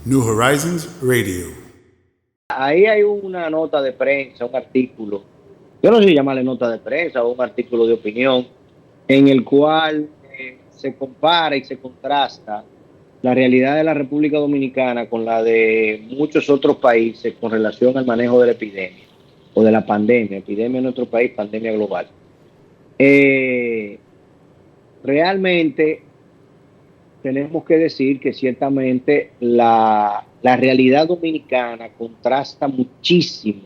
New Horizons Radio. Ahí hay una nota de prensa, un artículo, yo no sé si llamarle nota de prensa o un artículo de opinión, en el cual se compara y se contrasta la realidad de la República Dominicana con la de muchos otros países con relación al manejo de la epidemia o de la pandemia, epidemia en nuestro país, pandemia global. Eh, Realmente tenemos que decir que ciertamente la realidad dominicana contrasta muchísimo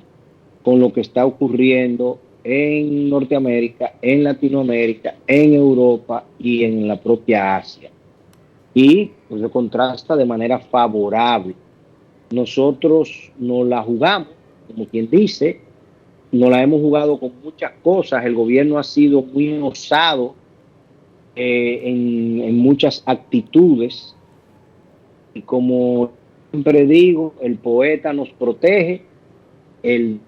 con lo que está ocurriendo en Norteamérica, en Latinoamérica, en Europa y en la propia Asia. Y pues se contrasta de manera favorable. Nosotros nos la jugamos, como quien dice, nos la hemos jugado con muchas cosas. El gobierno ha sido muy osado en muchas actitudes. Y como siempre digo, el poeta nos protege, el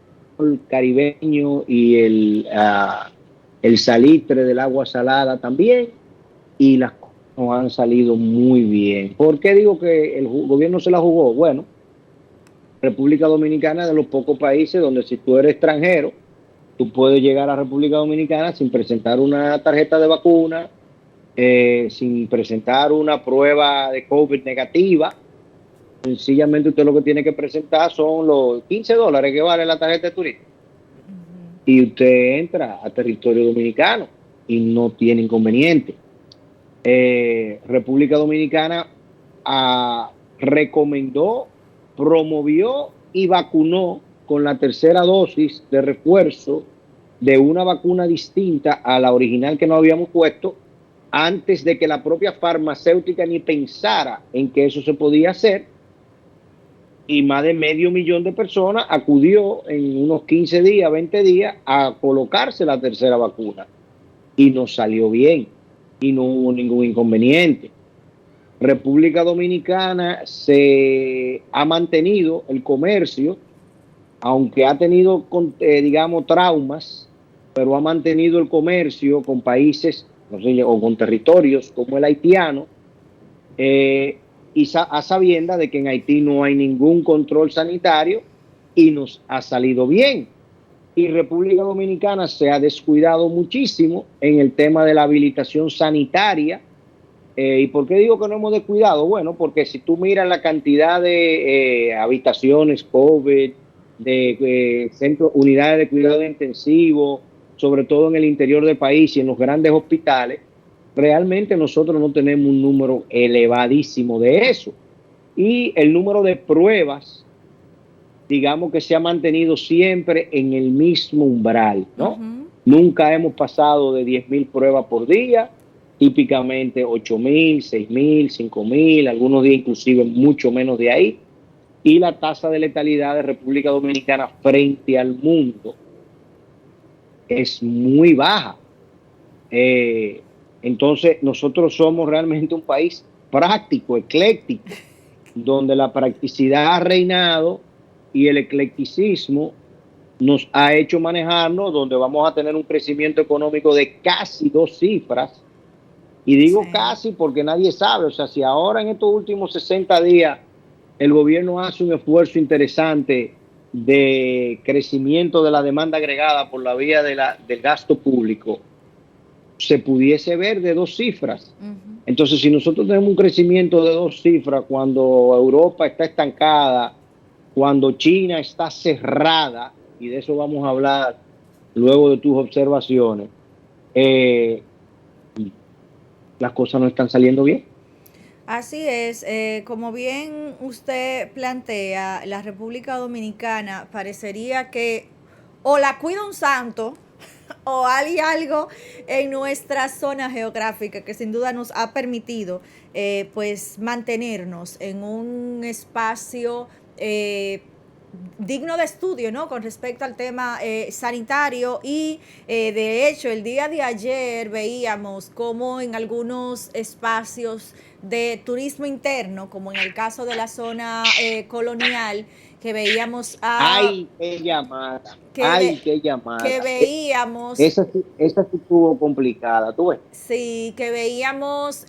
caribeño y el salitre del agua salada también, y las cosas nos han salido muy bien. ¿Por qué digo que el gobierno se la jugó? Bueno, República Dominicana es de los pocos países donde si tú eres extranjero, tú puedes llegar a República Dominicana sin presentar una tarjeta de vacuna, sin presentar una prueba de COVID negativa. Sencillamente usted lo que tiene que presentar son los $15 que vale la tarjeta de turista. Y usted entra a territorio dominicano y no tiene inconveniente. República Dominicana recomendó, promovió y vacunó con la tercera dosis de refuerzo de una vacuna distinta a la original que no habíamos puesto antes de que la propia farmacéutica ni pensara en que eso se podía hacer, y más de medio millón de personas acudió en unos 15 días, 20 días a colocarse la tercera vacuna y nos salió bien y no hubo ningún inconveniente. República Dominicana se ha mantenido el comercio, aunque ha tenido, digamos, traumas, pero ha mantenido el comercio con países, no sé, o con territorios como el haitiano, y a sabienda de que en Haití no hay ningún control sanitario y nos ha salido bien. Y República Dominicana se ha descuidado muchísimo en el tema de la habilitación sanitaria. ¿Y por qué digo que no hemos descuidado? Bueno, porque si tú miras la cantidad de habitaciones COVID, de centros, unidades de cuidado intensivo, sobre todo en el interior del país y en los grandes hospitales, realmente nosotros no tenemos un número elevadísimo de eso. Y el número de pruebas, digamos que se ha mantenido siempre en el mismo umbral, ¿no? Nunca hemos pasado de 10.000 pruebas por día, típicamente 8.000, 6.000, 5.000, algunos días inclusive mucho menos de ahí. Y la tasa de letalidad de República Dominicana frente al mundo es muy baja. Entonces, nosotros somos realmente un país práctico, ecléctico, donde la practicidad ha reinado y el eclecticismo nos ha hecho manejarnos, donde vamos a tener un crecimiento económico de casi 2 cifras. Y digo Sí. casi porque nadie sabe, o sea, si ahora en estos últimos 60 días el gobierno hace un esfuerzo interesante de crecimiento de la demanda agregada por la vía del gasto público, se pudiese ver de 2 cifras. Entonces, si nosotros tenemos un crecimiento de 2 cifras cuando Europa está estancada, cuando China está cerrada, y de eso vamos a hablar luego de tus observaciones, eh, las cosas no están saliendo bien. Así es, como bien usted plantea, la República Dominicana parecería que o la cuida un santo o hay algo en nuestra zona geográfica que sin duda nos ha permitido pues mantenernos en un espacio digno de estudio, ¿no? Con respecto al tema sanitario y de hecho el día de ayer veíamos como en algunos espacios de turismo interno, como en el caso de la zona colonial, que veíamos a Hay que llamada, que, hay ve, que que llamada. veíamos Esa sí estuvo complicada, tú ves. sí, que veíamos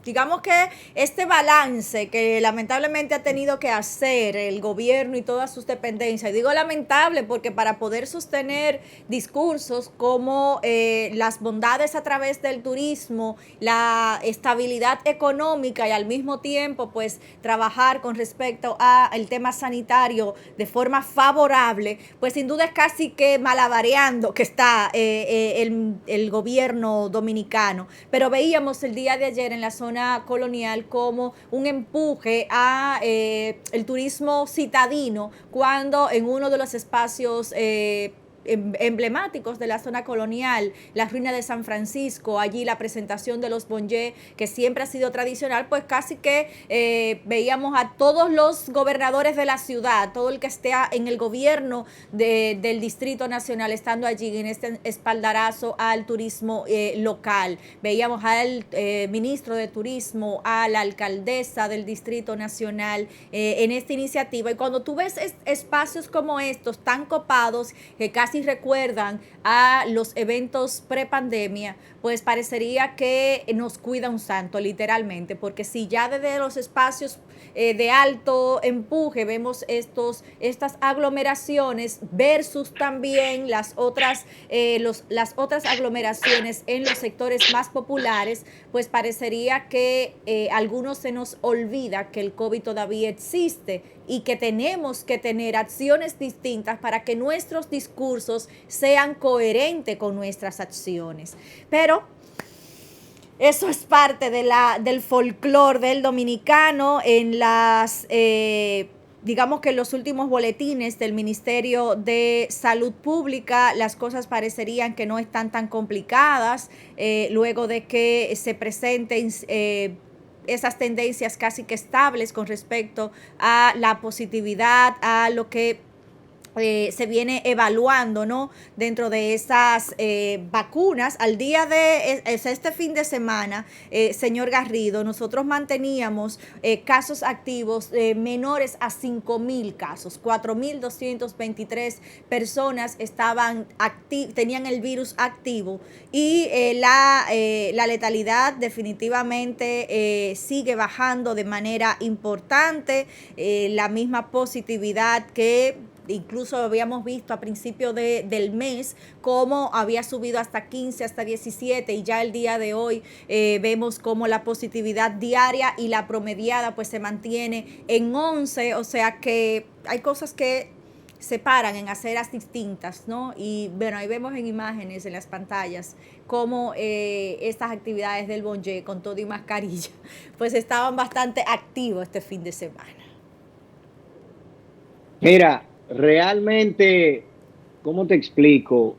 digamos que este balance que lamentablemente ha tenido que hacer el gobierno y todas sus dependencias, y digo lamentable porque para poder sostener discursos como las bondades a través del turismo, la estabilidad económica y al mismo tiempo pues trabajar con respecto al tema sanitario de forma favorable, pues sin duda es casi que malabareando que está el gobierno dominicano. Pero veíamos el día de ayer en la zona colonial como un empuje a el turismo citadino, cuando en uno de los espacios emblemáticos de la zona colonial, la ruina de San Francisco, allí la presentación de los bonjé, que siempre ha sido tradicional, pues casi que veíamos a todos los gobernadores de la ciudad, todo el que esté en el gobierno del Distrito Nacional estando allí en este espaldarazo al turismo local. Veíamos al ministro de Turismo, a la alcaldesa del Distrito Nacional en esta iniciativa, y cuando tú ves espacios como estos tan copados que casi recuerdan a los eventos prepandemia, pues parecería que nos cuida un santo, literalmente, porque si ya desde los espacios de alto empuje vemos estas aglomeraciones versus también las otras aglomeraciones en los sectores más populares, pues parecería que a algunos se nos olvida que el COVID todavía existe y que tenemos que tener acciones distintas para que nuestros discursos sean coherentes con nuestras acciones. Pero eso es parte del folclore del dominicano. En digamos que en los últimos boletines del Ministerio de Salud Pública, las cosas parecerían que no están tan complicadas, luego de que se presenten esas tendencias casi que estables con respecto a la positividad, a lo que se viene evaluando, ¿no?, dentro de esas vacunas. Al día de este fin de semana, señor Garrido, nosotros manteníamos casos activos menores a 5,000 casos. 4,223 personas tenían el virus activo, y la letalidad definitivamente sigue bajando de manera importante. La misma positividad que incluso habíamos visto a principio del mes cómo había subido hasta 15, hasta 17, y ya el día de hoy vemos cómo la positividad diaria y la promediada pues se mantiene en 11, o sea que hay cosas que se paran en aceras distintas, ¿no? Y bueno, ahí vemos en imágenes, en las pantallas, cómo estas actividades del bonjé con todo y mascarilla pues estaban bastante activos este fin de semana. Mira, realmente, ¿cómo te explico?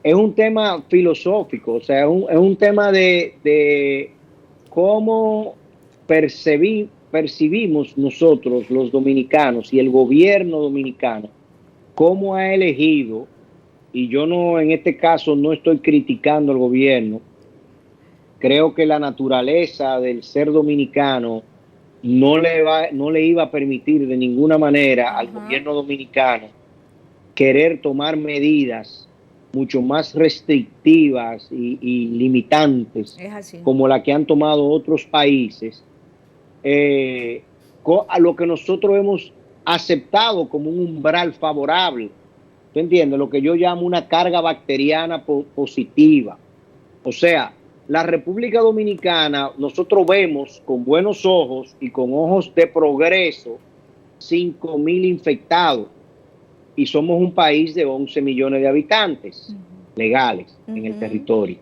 Es un tema filosófico, o sea, es un tema de cómo percibimos nosotros los dominicanos y el gobierno dominicano, cómo ha elegido, y yo no, en este caso no estoy criticando al gobierno, creo que la naturaleza del ser dominicano no le iba a permitir de ninguna manera al gobierno dominicano querer tomar medidas mucho más restrictivas y limitantes como la que han tomado otros países, a lo que nosotros hemos aceptado como un umbral favorable. ¿Tú entiendes? Lo que yo llamo una carga bacteriana positiva. O sea, la República Dominicana, nosotros vemos con buenos ojos y con ojos de progreso 5,000 infectados, y somos un país de 11 millones de habitantes legales en el territorio.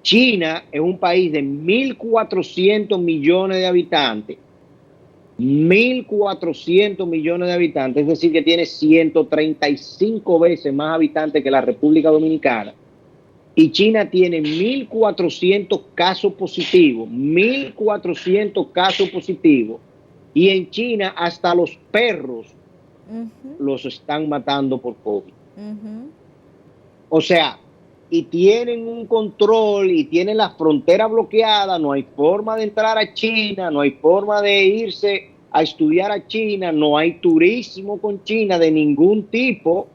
China es un país de 1.400 millones de habitantes, 1.400 millones de habitantes, es decir, que tiene 135 veces más habitantes que la República Dominicana. Y China tiene 1.400 casos positivos, 1.400 casos positivos. Y en China hasta los perros los están matando por COVID. O sea, y tienen un control y tienen la frontera bloqueada, no hay forma de entrar a China, no hay forma de irse a estudiar a China, no hay turismo con China de ningún tipo.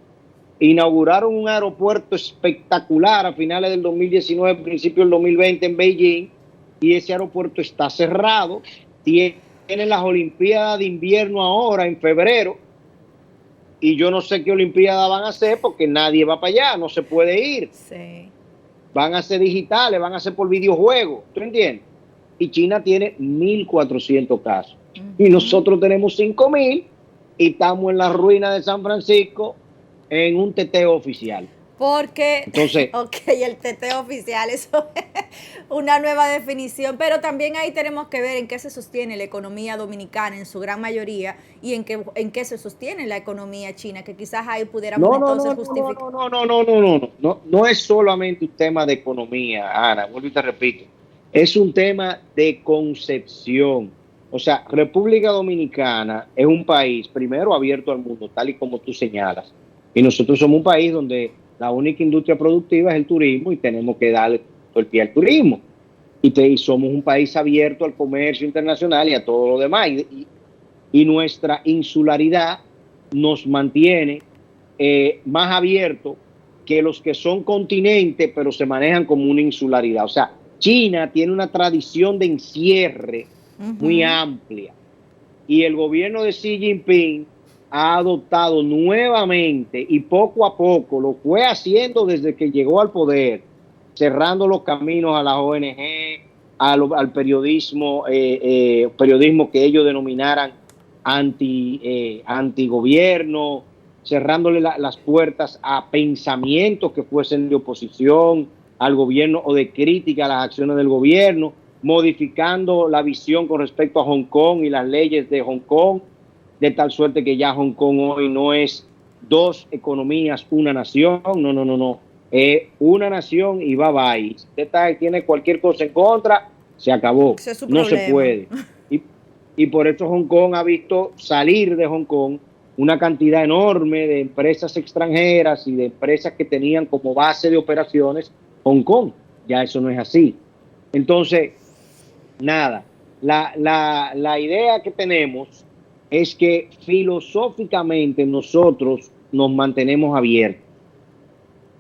Inauguraron un aeropuerto espectacular a finales del 2019, principios del 2020 en Beijing, y ese aeropuerto está cerrado. Tienen las Olimpiadas de invierno ahora en febrero y yo no sé qué Olimpiadas van a hacer porque nadie va para allá, no se puede ir. Sí. Van a ser digitales, van a ser por videojuegos, ¿tú entiendes? Y China tiene 1.400 casos. Y nosotros tenemos 5.000 y estamos en la ruina de San Francisco en un teteo oficial. Porque, Entonces, ok, el teteo oficial, eso es una nueva definición, pero también ahí tenemos que ver en qué se sostiene la economía dominicana en su gran mayoría y en qué se sostiene la economía china, que quizás ahí pudiéramos entonces justificar. no es solamente un tema de economía, Ana, vuelvo y te repito, es un tema de concepción. O sea, República Dominicana es un país, primero, abierto al mundo, tal y como tú señalas, y nosotros somos un país donde la única industria productiva es el turismo y tenemos que darle todo el pie al turismo. Y somos un país abierto al comercio internacional y a todo lo demás. Y nuestra insularidad nos mantiene más abiertos que los que son continentes, pero se manejan como una insularidad. O sea, China tiene una tradición de encierre muy amplia. Y el gobierno de Xi Jinping ha adoptado nuevamente y poco a poco, lo fue haciendo desde que llegó al poder, cerrando los caminos a las ONG, al periodismo, periodismo que ellos denominaran antigobierno, cerrándole las puertas a pensamientos que fuesen de oposición al gobierno o de crítica a las acciones del gobierno, modificando la visión con respecto a Hong Kong y las leyes de Hong Kong, de tal suerte que ya Hong Kong hoy no es dos economías, una nación, no. Una nación y bye bye. Si usted tiene cualquier cosa en contra, se acabó. No se puede. Y por eso Hong Kong ha visto salir de Hong Kong una cantidad enorme de empresas extranjeras y de empresas que tenían como base de operaciones Hong Kong. Ya eso no es así. Entonces, nada, la idea que tenemos es que filosóficamente nosotros nos mantenemos abiertos.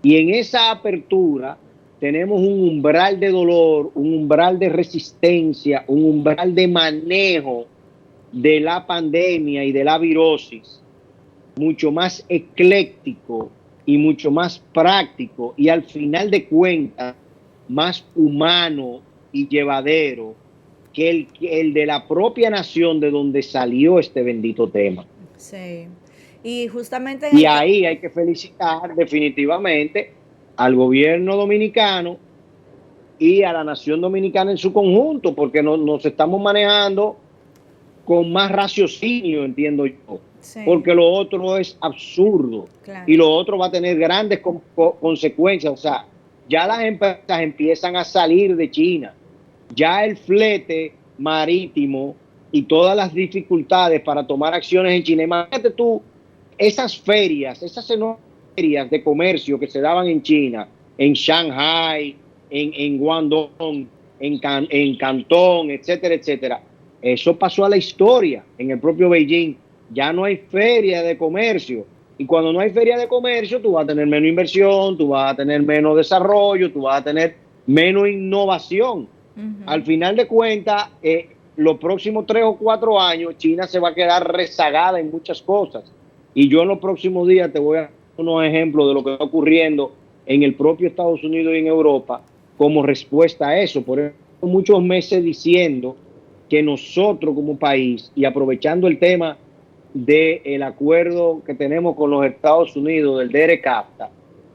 Y en esa apertura tenemos un umbral de dolor, un umbral de resistencia, un umbral de manejo de la pandemia y de la virosis mucho más ecléctico y mucho más práctico y al final de cuentas más humano y llevadero que el de la propia nación de donde salió este bendito tema. Sí. Y justamente y ahí hay que felicitar definitivamente al gobierno dominicano y a la nación dominicana en su conjunto, porque nos estamos manejando con más raciocinio, entiendo yo. Sí. Porque lo otro es absurdo. Claro. Y lo otro va a tener grandes consecuencias. O sea, ya las empresas empiezan a salir de China. Ya el flete marítimo y todas las dificultades para tomar acciones en China. Imagínate tú, esas ferias de comercio que se daban en China, en Shanghai, en Guangdong, en Cantón, etcétera, etcétera. Eso pasó a la historia en el propio Beijing. Ya no hay feria de comercio. Y cuando no hay feria de comercio, tú vas a tener menos inversión, tú vas a tener menos desarrollo, tú vas a tener menos innovación. Al final de cuentas, los próximos 3 o 4 años, China se va a quedar rezagada en muchas cosas. Y yo en los próximos días te voy a dar unos ejemplos de lo que está ocurriendo en el propio Estados Unidos y en Europa como respuesta a eso. Por eso muchos meses diciendo que nosotros como país, y aprovechando el tema del acuerdo que tenemos con los Estados Unidos, del DERE-CAFTA,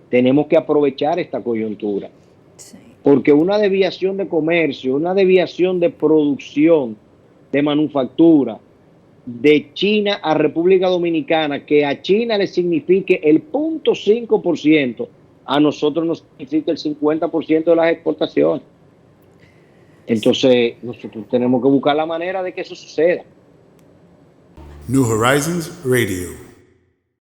tenemos que aprovechar esta coyuntura. Sí. Porque una desviación de comercio, una desviación de producción, de manufactura, de China a República Dominicana, que a China le signifique el 0.5%, a nosotros nos significa el 50% de las exportaciones. Entonces, nosotros tenemos que buscar la manera de que eso suceda. New Horizons Radio.